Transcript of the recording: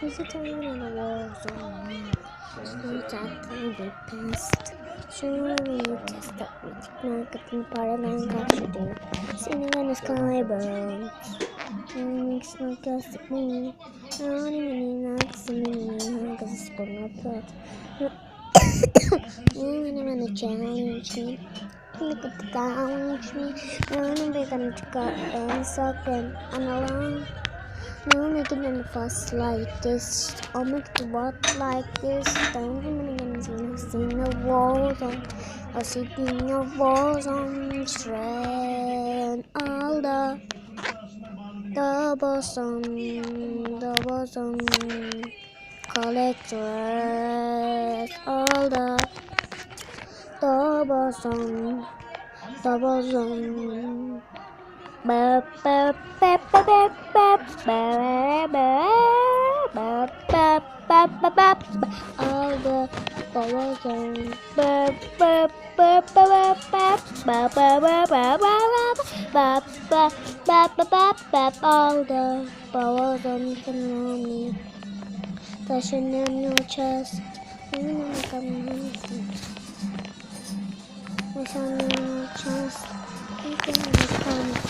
There's a time in the war zone. There's no time to be past. Soon we test that with getting part and custody. Sitting in the sky burns. It's not just me. Only me, not me, because it's for my thought. Even the challenge me. Look at the challenge me. I'm going to cut and suck and alone. No making any fuss like this. I'll make the world like this. Don't in the war zone. I'll sit in a war zone. Strand all the bosom. Collectors all the bosom. Ba ba ba ba ba ba ba ba ba ba ba ba. All the bubbles on ba ba ba ba ba ba ba ba ba ba ba ba. All the bubbles on me. Touching on your chest. It's on your chest. You can come.